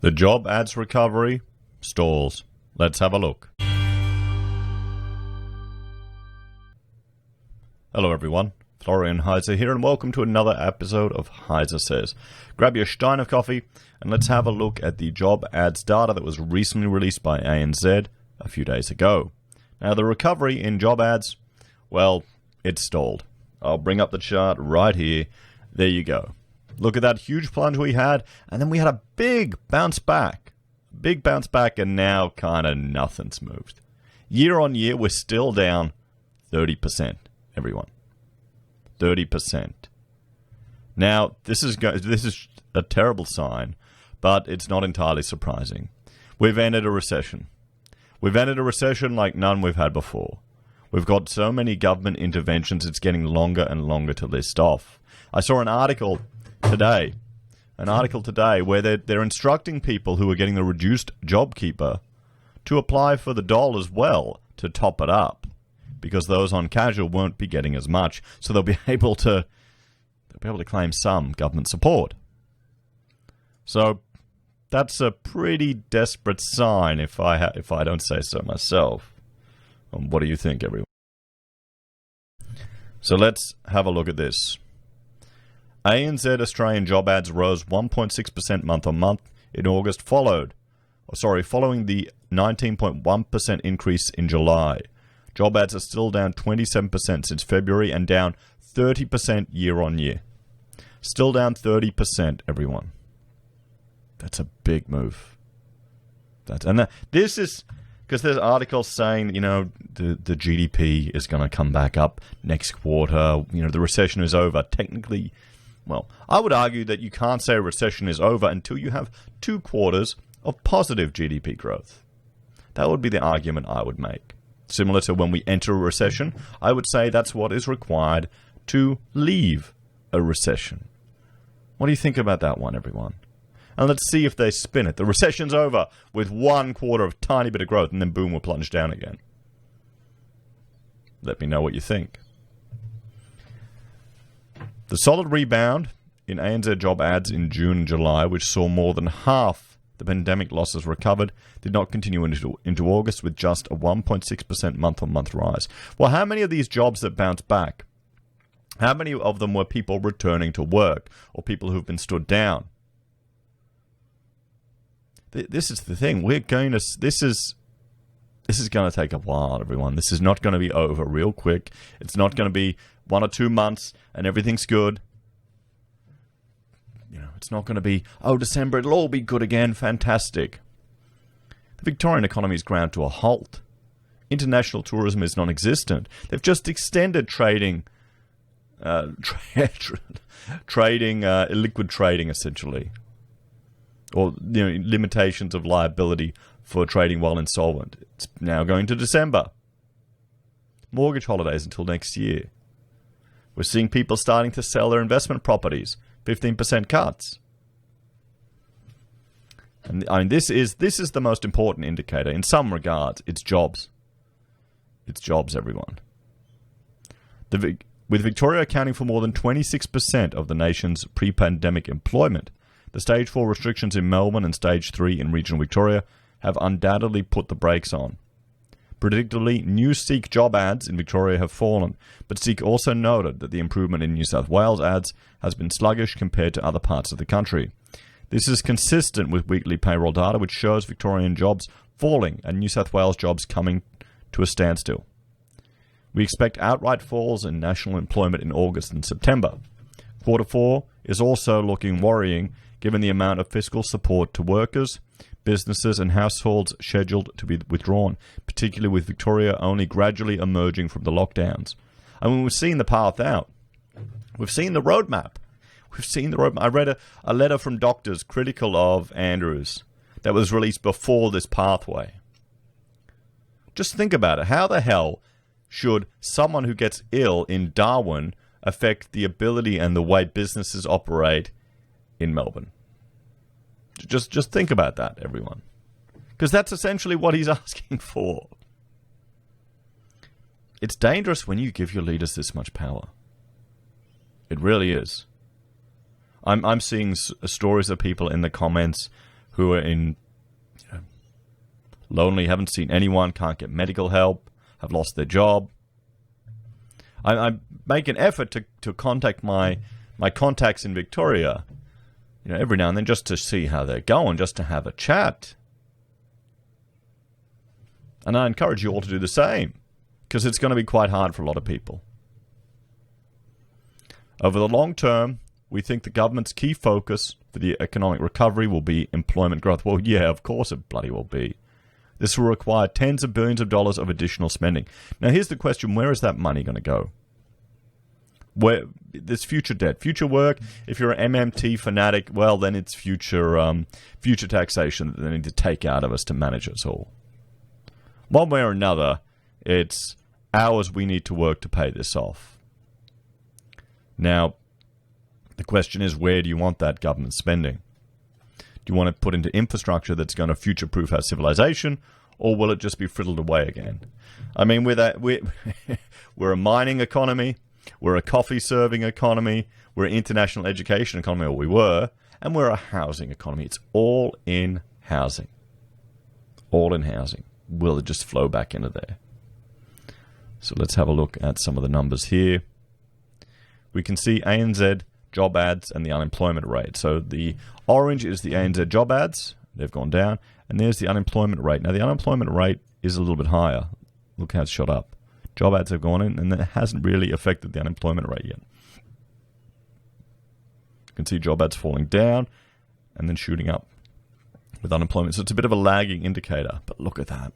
The job ads recovery stalls. Let's have a look. Hello everyone, Florian.Heise here, and welcome to another episode of HeiseSays. Grab your stein of coffee and let's have a look at the job ads data that was recently released by ANZ a few days ago. Now the recovery in job ads, well, it's stalled. I'll bring up the chart right here. There you go. Look at that huge plunge we had, and then we had a big bounce back. And now kind of nothing's moved. Year on year, we're still down 30%, everyone. 30%. Now, this is a terrible sign, but it's not entirely surprising. We've entered a recession. We've entered a recession like none we've had before. We've got so many government interventions, it's getting longer and longer to list off. I saw an article today where they're instructing people who are getting the reduced JobKeeper to apply for the dole as well to top it up, because those on casual won't be getting as much, so they'll be able to claim some government support. So that's a pretty desperate sign, if I don't say so myself. What do you think, everyone? So let's have a look at this. ANZ Australian job ads rose 1.6% month on month in August, following the 19.1% increase in July. Job ads are still down 27% since February and down 30% year on year. Still down 30%, everyone. That's a big move. This is because there's articles saying, the GDP is going to come back up next quarter. The recession is over. Technically, well, I would argue that you can't say a recession is over until you have 2 quarters of positive GDP growth. That would be the argument I would make. Similar to when we enter a recession, I would say that's what is required to leave a recession. What do you think about that one, everyone? And let's see if they spin it. The recession's over with 1 quarter of tiny bit of growth, and then boom, we'll plunge down again. Let me know what you think. The solid rebound in ANZ job ads in June and July, which saw more than half the pandemic losses recovered, did not continue into August with just a 1.6% month-on-month rise. Well, how many of these jobs that bounced back, how many of them were people returning to work or people who've been stood down? This is the thing. This is going to take a while, everyone. This is not going to be over real quick. It's not going to be 1 or 2 months and everything's good. It's not going to be, December, it'll all be good again. Fantastic. The Victorian economy is ground to a halt. International tourism is non-existent. They've just extended trading, illiquid trading, essentially. Or limitations of liability for trading while insolvent. It's now going to December. Mortgage holidays until next year. We're seeing people starting to sell their investment properties. 15% cuts. And this is the most important indicator. In some regards, it's jobs. It's jobs, everyone. With Victoria accounting for more than 26% of the nation's pre-pandemic employment, the Stage 4 restrictions in Melbourne and Stage 3 in regional Victoria have undoubtedly put the brakes on. Predictably, new SEEK job ads in Victoria have fallen, but SEEK also noted that the improvement in New South Wales ads has been sluggish compared to other parts of the country. This is consistent with weekly payroll data, which shows Victorian jobs falling and New South Wales jobs coming to a standstill. We expect outright falls in national employment in August and September. Quarter 4 is also looking worrying, given the amount of fiscal support to workers, businesses and households scheduled to be withdrawn, particularly with Victoria only gradually emerging from the lockdowns. And when we've seen the path out, we've seen the roadmap. I read a letter from doctors critical of Andrews that was released before this pathway. Just think about it. How the hell should someone who gets ill in Darwin affect the ability and the way businesses operate in Melbourne? Just think about that, everyone. Because that's essentially what he's asking for. It's dangerous when you give your leaders this much power. It really is. I'm seeing stories of people in the comments who are in lonely, haven't seen anyone, can't get medical help, have lost their job. I make an effort to contact my contacts in Victoria, every now and then, just to see how they're going, just to have a chat. And I encourage you all to do the same, because it's going to be quite hard for a lot of people. Over the long term, we think the government's key focus for the economic recovery will be employment growth. Well, yeah, of course it bloody will be. This will require tens of billions of dollars of additional spending. Now, here's the question. Where is that money going to go? Where this future debt, future work, if you're an MMT fanatic, well, then it's future taxation that they need to take out of us to manage us all. One way or another, it's hours we need to work to pay this off. Now, the question is, where do you want that government spending? Do you want to put into infrastructure that's going to future-proof our civilization, or will it just be frizzled away again? I mean, we're a mining economy, we're a coffee-serving economy, we're an international education economy, or we were, and we're a housing economy. It's all in housing. All in housing. Will it just flow back into there? So let's have a look at some of the numbers here. We can see ANZ job ads and the unemployment rate. So the orange is the ANZ job ads. They've gone down. And there's the unemployment rate. Now, the unemployment rate is a little bit higher. Look how it's shot up. Job ads have gone in, and that hasn't really affected the unemployment rate yet. You can see job ads falling down and then shooting up with unemployment. So it's a bit of a lagging indicator. But look at that.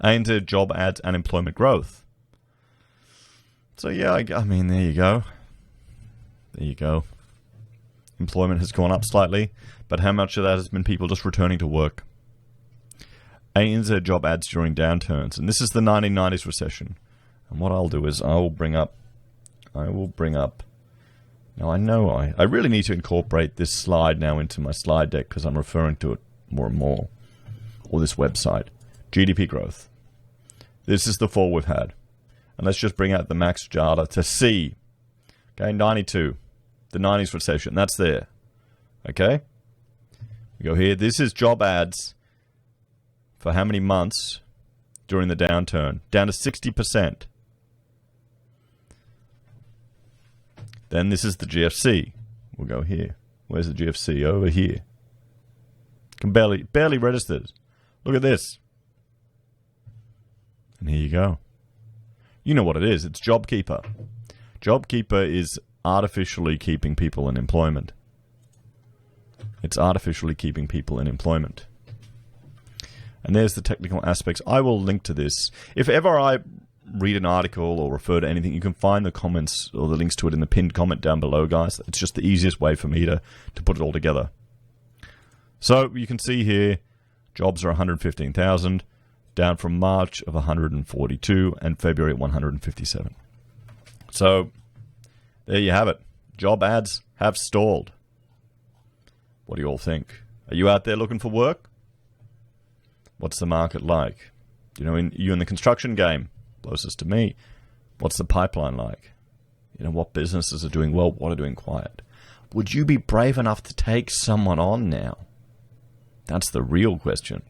ANZ job ads and employment growth. So, yeah, I mean, there you go. There you go. Employment has gone up slightly, but how much of that has been people just returning to work? ANZ job ads during downturns, and this is the 1990s recession. And what I'll do is I will bring up. Now I know I really need to incorporate this slide now into my slide deck because I'm referring to it more and more. Or this website, GDP growth. This is the fall we've had, and let's just bring out the max data to see. Okay, 92. The 90s recession, that's there. Okay? We go here. This is job ads for how many months during the downturn? Down to 60%. Then this is the GFC. We'll go here. Where's the GFC? Over here. Can barely registers. Look at this. And here you go. You know what it is. It's JobKeeper. JobKeeper is artificially keeping people in employment. It's artificially keeping people in employment. And there's the technical aspects. I will link to this. If ever I read an article or refer to anything, you can find the comments or the links to it in the pinned comment down below, guys. It's just the easiest way for me to put it all together. So you can see here, jobs are 115,000, down from March of 142 and February at 157. So there you have it. Job ads have stalled. What do you all think? Are you out there looking for work? What's the market like? You in the construction game, closest to me. What's the pipeline like? What businesses are doing well, what are doing quiet? Would you be brave enough to take someone on now? That's the real question.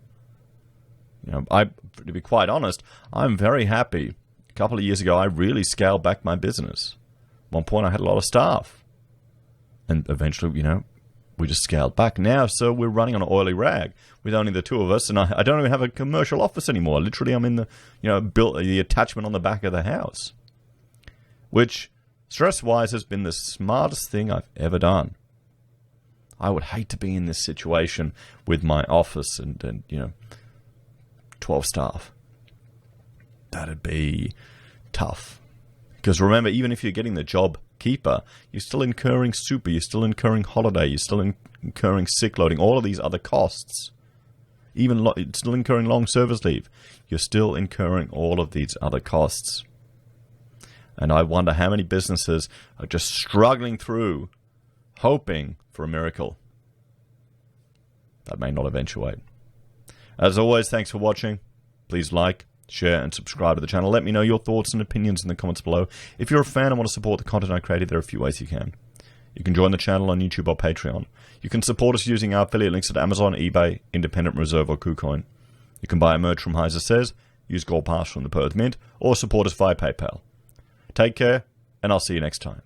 To be quite honest, I'm very happy. A couple of years ago, I really scaled back my business. At one point, I had a lot of staff. And eventually, we just scaled back. Now, so we're running on an oily rag with only the two of us, and I don't even have a commercial office anymore. Literally, I'm in the attachment on the back of the house, which, stress-wise, has been the smartest thing I've ever done. I would hate to be in this situation with my office and 12 staff. That'd be tough. Because remember, even if you're getting the JobKeeper, you're still incurring super, you're still incurring holiday, you're still incurring sick loading, all of these other costs. Even still incurring long service leave. You're still incurring all of these other costs. And I wonder how many businesses are just struggling through, hoping for a miracle. That may not eventuate. As always, thanks for watching. Please like, share, and subscribe to the channel. Let me know your thoughts and opinions in the comments below. If you're a fan and want to support the content I created, there are a few ways you can. You can join the channel on YouTube or Patreon. You can support us using our affiliate links at Amazon, eBay, Independent Reserve or Kucoin. You can buy merch from HeiseSays, use Gold Pass from the Perth Mint, or support us via PayPal. Take care, and I'll see you next time.